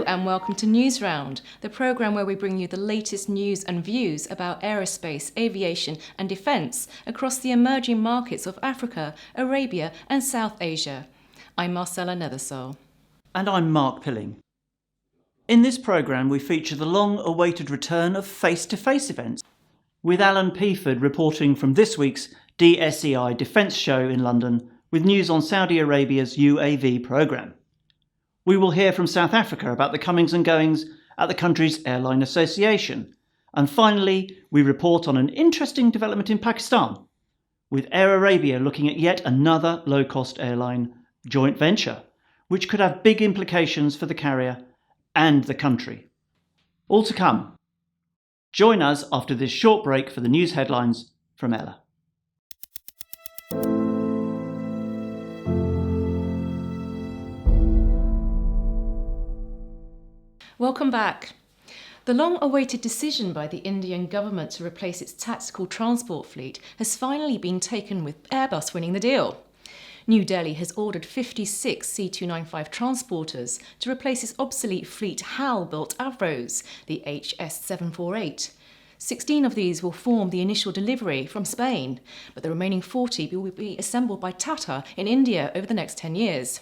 Hello and welcome to Newsround, the programme where we bring you the latest news and views about aerospace, aviation and defence across the emerging markets of Africa, Arabia and South Asia. I'm Marcelle Nethersole. And I'm Mark Pilling. In this programme we feature the long-awaited return of face-to-face events, with Alan Peaford reporting from this week's DSEI Defence Show in London with news on Saudi Arabia's UAV programme. We will hear from South Africa about the comings and goings at the country's airline association. And finally, we report on an interesting development in Pakistan, with Air Arabia looking at yet another low-cost airline joint venture, which could have big implications for the carrier and the country. All to come. Join us after this short break for the news headlines from Ella. Welcome back. The long-awaited decision by the Indian government to replace its tactical transport fleet has finally been taken, with Airbus winning the deal. New Delhi has ordered 56 C295 transporters to replace its obsolete fleet HAL-built Avros, the HS748. 16 of these will form the initial delivery from Spain, but the remaining 40 will be assembled by Tata in India over the next 10 years.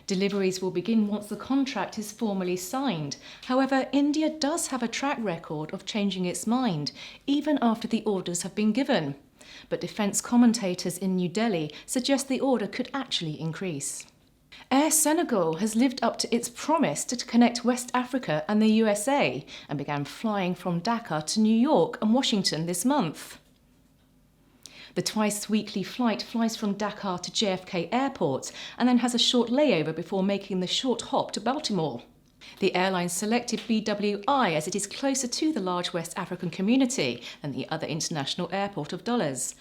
Deliveries will begin once the contract is formally signed. However, India does have a track record of changing its mind, even after the orders have been given. But defence commentators in New Delhi suggest the order could actually increase. Air Senegal has lived up to its promise to connect West Africa and the USA and began flying from Dakar to New York and Washington this month. The twice-weekly flight flies from Dakar to JFK Airport and then has a short layover before making the short hop to Baltimore. The airline selected BWI as it is closer to the large West African community than the other international airport of Dulles.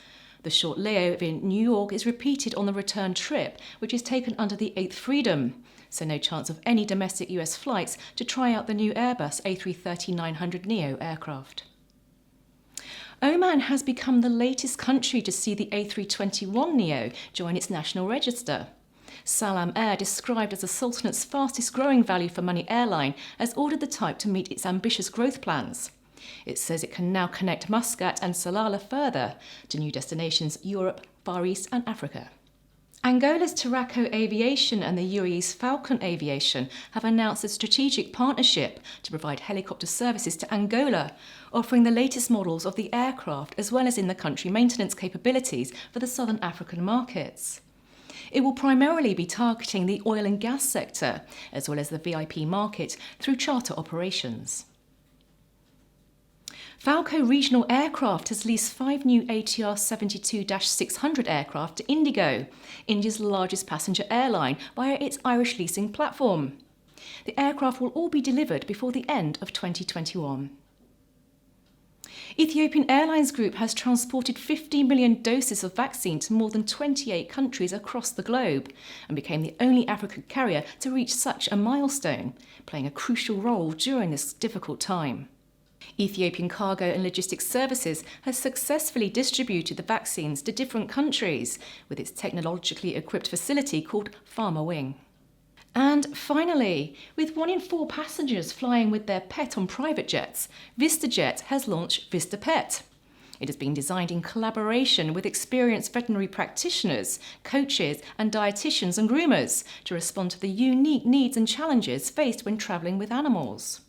The short layover in New York is repeated on the return trip, which is taken under the 8th Freedom, so no chance of any domestic US flights to try out the new Airbus A330-900neo aircraft. Oman has become the latest country to see the A321neo join its national register. Salam Air, described as the Sultanate's fastest growing value for money airline, has ordered the type to meet its ambitious growth plans. It says it can now connect Muscat and Salalah further to new destinations Europe, Far East and Africa. Angola's Taraco Aviation and the UAE's Falcon Aviation have announced a strategic partnership to provide helicopter services to Angola, offering the latest models of the aircraft as well as in the country maintenance capabilities for the southern African markets. It will primarily be targeting the oil and gas sector, as well as the VIP market, through charter operations. Falco Regional Aircraft has leased 5 new ATR 72-600 aircraft to Indigo, India's largest passenger airline, via its Irish leasing platform. The aircraft will all be delivered before the end of 2021. Ethiopian Airlines Group has transported 50 million doses of vaccine to more than 28 countries across the globe and became the only African carrier to reach such a milestone, playing a crucial role during this difficult time. Ethiopian Cargo and Logistics Services has successfully distributed the vaccines to different countries with its technologically equipped facility called Pharma Wing. And finally, with 1 in 4 passengers flying with their pet on private jets, VistaJet has launched VistaPet. It has been designed in collaboration with experienced veterinary practitioners, coaches and dietitians and groomers to respond to the unique needs and challenges faced when travelling with animals.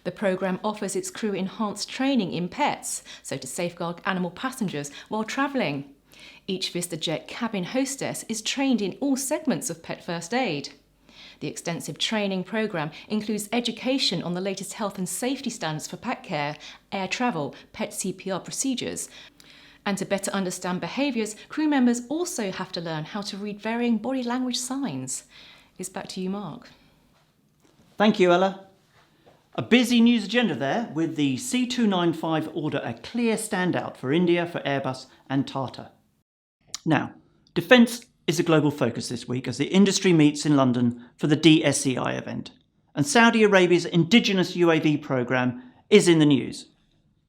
The programme offers its crew enhanced training in pets, so to safeguard animal passengers while travelling. Each VistaJet cabin hostess is trained in all segments of pet first aid. The extensive training programme includes education on the latest health and safety standards for pet care, air travel, pet CPR procedures. And to better understand behaviours, crew members also have to learn how to read varying body language signs. It's back to you, Mark. Thank you, Ella. A busy news agenda there, with the C295 order a clear standout for India, for Airbus and Tata. Now, defence is a global focus this week as the industry meets in London for the DSEI event, and Saudi Arabia's indigenous UAV programme is in the news.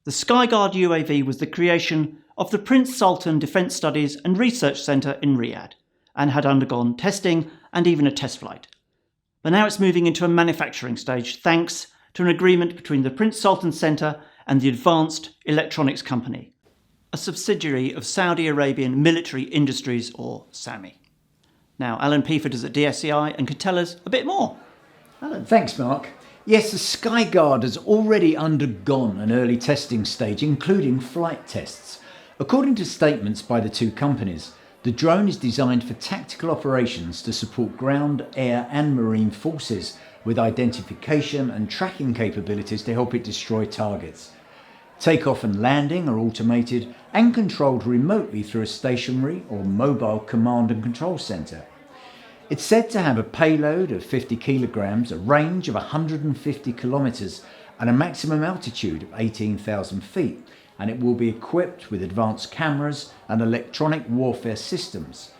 The Skyguard UAV was the creation of the Prince Sultan Defence Studies and Research Centre in Riyadh and had undergone testing and even a test flight. But now it's moving into a manufacturing stage thanks to an agreement between the Prince Sultan Centre and the Advanced Electronics Company, a subsidiary of Saudi Arabian Military Industries, or SAMI. Now, Alan Peaford is at DSEI and could tell us a bit more. Alan. Thanks, Mark. Yes, the Skyguard has already undergone an early testing stage, including flight tests. According to statements by the two companies, the drone is designed for tactical operations to support ground, air and marine forces with identification and tracking capabilities to help it destroy targets. Takeoff and landing are automated and controlled remotely through a stationary or mobile command and control centre. It's said to have a payload of 50 kilograms, a range of 150 kilometres and a maximum altitude of 18,000 feet, and it will be equipped with advanced cameras and electronic warfare systems.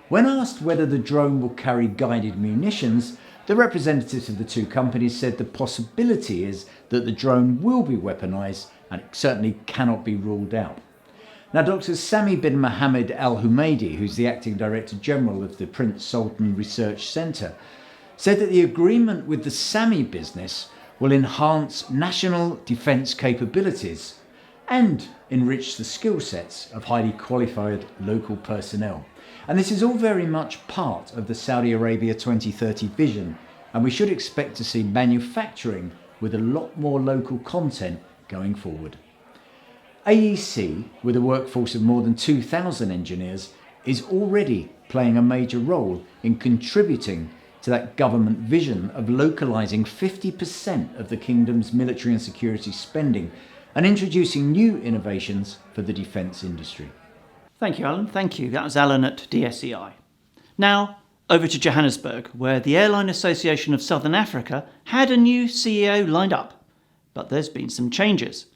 When asked whether the drone will carry guided munitions, the representatives of the two companies said the possibility is that the drone will be weaponised, and it certainly cannot be ruled out. Now, Dr. Sami bin Mohammed Al Humaidi, who's the Acting Director General of the Prince Sultan Research Centre, said that the agreement with the SAMI business will enhance national defence capabilities and enrich the skill sets of highly qualified local personnel. And this is all very much part of the Saudi Arabia 2030 vision, and we should expect to see manufacturing with a lot more local content going forward. AEC, with a workforce of more than 2,000 engineers, is already playing a major role in contributing to that government vision of localising 50% of the kingdom's military and security spending and introducing new innovations for the defence industry. Thank you, Alan. Thank you. That was Alan at DSEI. Now, over to Johannesburg, where the Airline Association of Southern Africa had a new CEO lined up. But there's been some changes.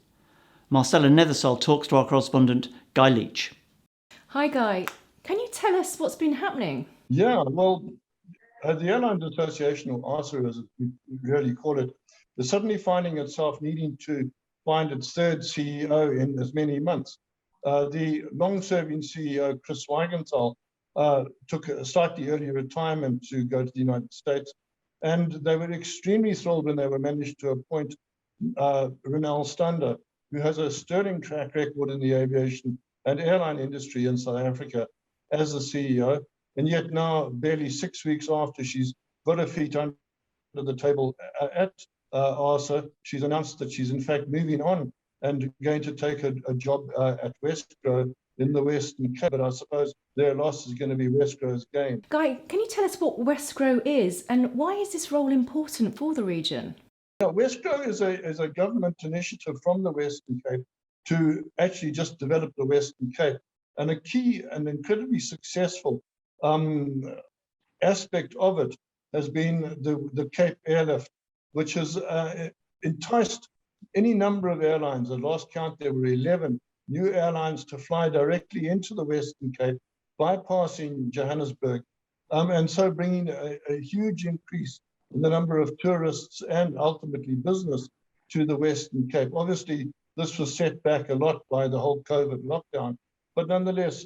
Marcelle Nethersole talks to our correspondent, Guy Leitch. Hi, Guy. Can you tell us what's been happening? Yeah, well, the Airlines Association, or AASA as we really call it, is suddenly finding itself needing to find its third CEO in as many months. The long-serving CEO, Chris Weigenthal, took a slightly early retirement to go to the United States, and they were extremely thrilled when they were managed to appoint Wrenelle Stander, who has a sterling track record in the aviation and airline industry in South Africa as the CEO. And yet now, barely 6 weeks after she's got her feet under the table at AASA, she's announced that she's in fact moving on and going to take a job at Wesco in the Western Cape. But I suppose their loss is going to be Wesco's gain. Guy, can you tell us what Wesco is and why is this role important for the region? Yeah, Wesco is a government initiative from the Western Cape to actually just develop the Western Cape. And a key and incredibly successful aspect of it has been the Cape Airlift, which has enticed any number of airlines. At last count, there were 11 new airlines to fly directly into the Western Cape, bypassing Johannesburg, and so bringing a huge increase in the number of tourists and ultimately business to the Western Cape. Obviously, this was set back a lot by the whole COVID lockdown, but nonetheless,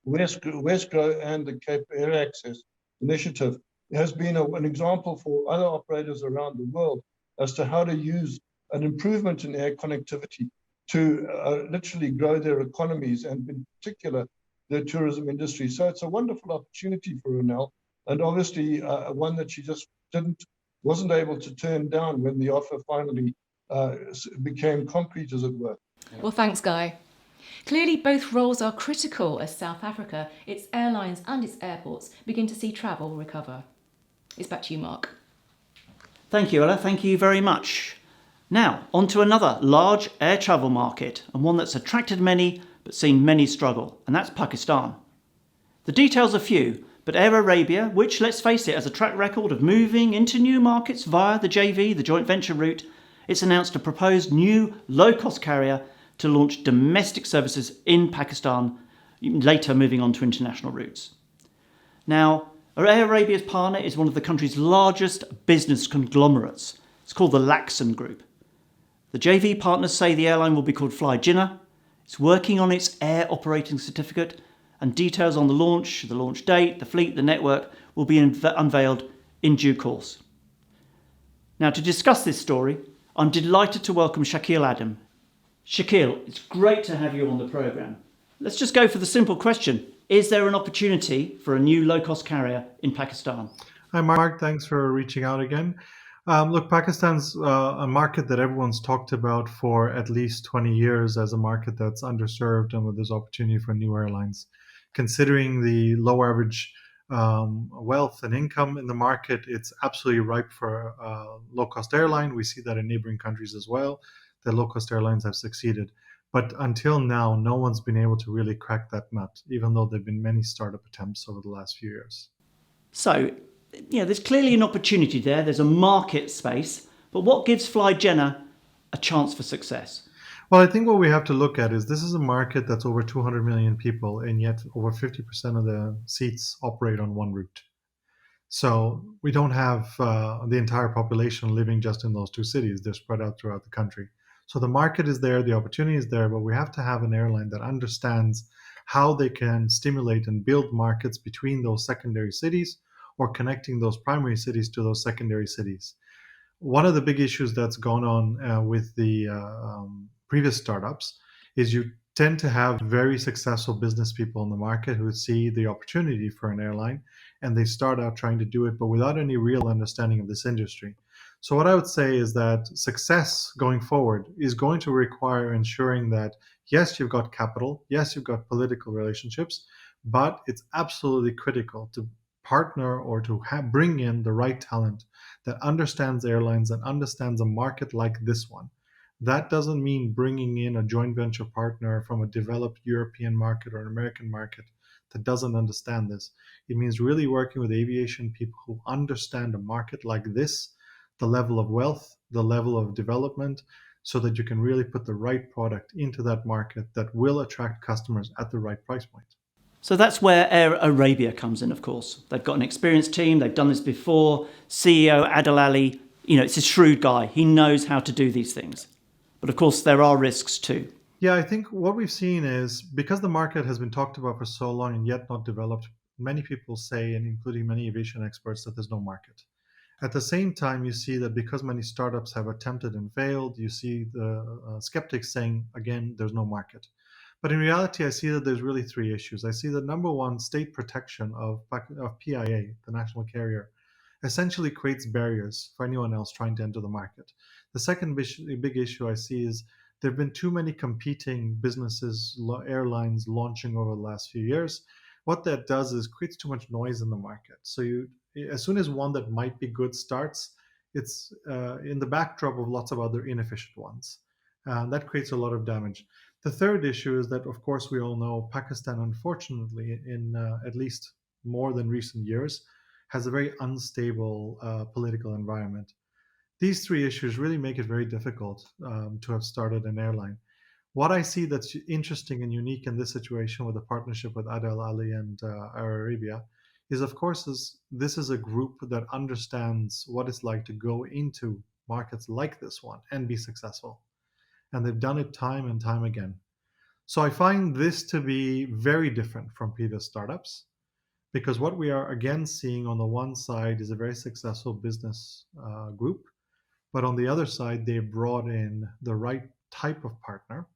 Wesco and the Cape Air Access Initiative has been an example for other operators around the world as to how to use an improvement in air connectivity to literally grow their economies and in particular the tourism industry. So it's a wonderful opportunity for Wrenelle, and obviously one that she just wasn't able to turn down when the offer finally became concrete, as it were. Well, thanks, Guy. Clearly, both roles are critical as South Africa, its airlines and its airports begin to see travel recover. It's back to you, Mark. Thank you, Ella. Thank you very much. Now, on to another large air travel market, and one that's attracted many but seen many struggle, and that's Pakistan. The details are few, but Air Arabia, which, let's face it, has a track record of moving into new markets via the JV, the joint venture route, it's announced a proposed new low-cost carrier to launch domestic services in Pakistan, later moving on to international routes. Now, Air Arabia's partner is one of the country's largest business conglomerates. It's called the Lakson Group. The JV partners say the airline will be called Fly Jinnah. It's working on its air operating certificate, and details on the launch date, the fleet, the network will be unveiled in due course. Now, to discuss this story, I'm delighted to welcome Shakeel Adam. Shakeel, it's great to have you on the programme. Let's just go for the simple question. Is there an opportunity for a new low-cost carrier in Pakistan? Hi, Mark. Thanks for reaching out again. Look, Pakistan's a market that everyone's talked about for at least 20 years as a market that's underserved and where there's opportunity for new airlines. Considering the low average wealth and income in the market, it's absolutely ripe for a low-cost airline. We see that in neighboring countries as well, that low-cost airlines have succeeded. But until now, no one's been able to really crack that nut, even though there have been many startup attempts over the last few years. So, there's clearly an opportunity there. There's a market space. But what gives Fly Jinnah a chance for success? Well, I think what we have to look at is this is a market that's over 200 million people, and yet over 50% of the seats operate on one route. So we don't have the entire population living just in those two cities. They're spread out throughout the country. So the market is there, the opportunity is there, but we have to have an airline that understands how they can stimulate and build markets between those secondary cities or connecting those primary cities to those secondary cities. One of the big issues that's gone on with the previous startups is you tend to have very successful business people in the market who see the opportunity for an airline, and they start out trying to do it, but without any real understanding of this industry. So what I would say is that success going forward is going to require ensuring that, yes, you've got capital, yes, you've got political relationships, but it's absolutely critical to partner or to bring in the right talent that understands airlines and understands a market like this one. That doesn't mean bringing in a joint venture partner from a developed European market or an American market that doesn't understand this. It means really working with aviation people who understand a market like this, the level of wealth, the level of development, so that you can really put the right product into that market that will attract customers at the right price point. So that's where Air Arabia comes in, of course. They've got an experienced team. They've done this before. CEO Adil Ali, it's a shrewd guy. He knows how to do these things. But of course, there are risks too. Yeah, I think what we've seen is because the market has been talked about for so long and yet not developed, many people say, and including many aviation experts, that there's no market. At the same time, you see that because many startups have attempted and failed, you see the skeptics saying, again, there's no market. But in reality, I see that there's really three issues. I see that number one, state protection of PIA, the national carrier, essentially creates barriers for anyone else trying to enter the market. The second big issue I see is there have been too many competing businesses, airlines launching over the last few years. What that does is creates too much noise in the market. So as soon as one that might be good starts, it's in the backdrop of lots of other inefficient ones. That creates a lot of damage. The third issue is that, of course, we all know Pakistan, unfortunately, in at least more than recent years, has a very unstable political environment. These three issues really make it very difficult to have started an airline. What I see that's interesting and unique in this situation with the partnership with Adil Ali and Air Arabia is, of course, this is a group that understands what it's like to go into markets like this one and be successful. And they've done it time and time again. So I find this to be very different from previous startups, because what we are again seeing on the one side is a very successful business group, but on the other side, they brought in the right type of partner.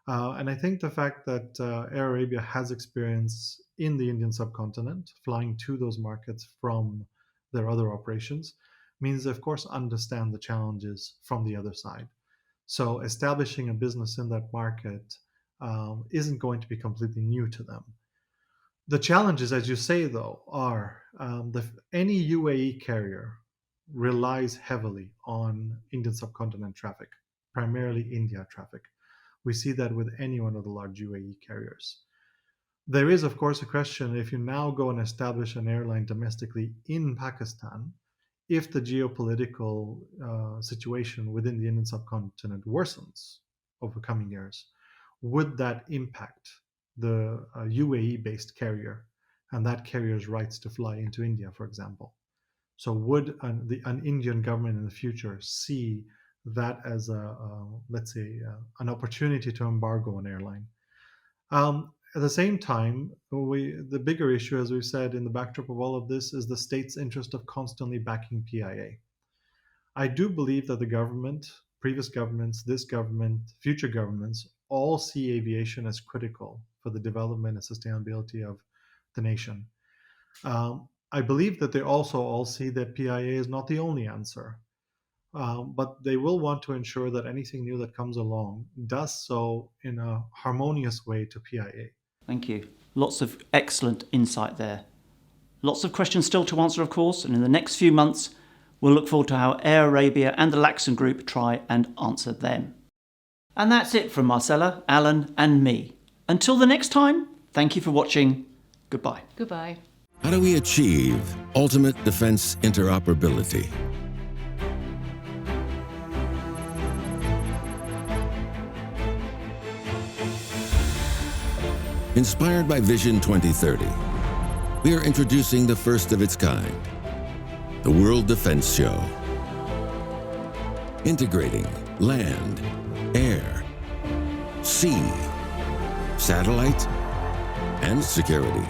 And I think the fact that Air Arabia has experience in the Indian subcontinent, flying to those markets from their other operations, means they, of course, understand the challenges from the other side. So establishing a business in that market isn't going to be completely new to them. The challenges, as you say, though, are any UAE carrier relies heavily on Indian subcontinent traffic, primarily India traffic. We see that with any one of the large UAE carriers. There is, of course, a question if you now go and establish an airline domestically in Pakistan, if the geopolitical situation within the Indian subcontinent worsens over coming years, would that impact the UAE-based carrier and that carrier's rights to fly into India, for example? So would an Indian government in the future see that as let's say, an opportunity to embargo an airline? At the same time, the bigger issue, as we've said, in the backdrop of all of this, is the state's interest of constantly backing PIA. I do believe that the government, previous governments, this government, future governments, all see aviation as critical for the development and sustainability of the nation. I believe that they also all see that PIA is not the only answer, but they will want to ensure that anything new that comes along does so in a harmonious way to PIA. Thank you. Lots of excellent insight there. Lots of questions still to answer, of course, and in the next few months, we'll look forward to how Air Arabia and the Lakson Group try and answer them. And that's it from Marcella, Alan, and me. Until the next time, thank you for watching. Goodbye. Goodbye. How do we achieve ultimate defense interoperability? Inspired by Vision 2030, we are introducing the first of its kind, the World Defense Show. Integrating land, air, sea, satellite, and security.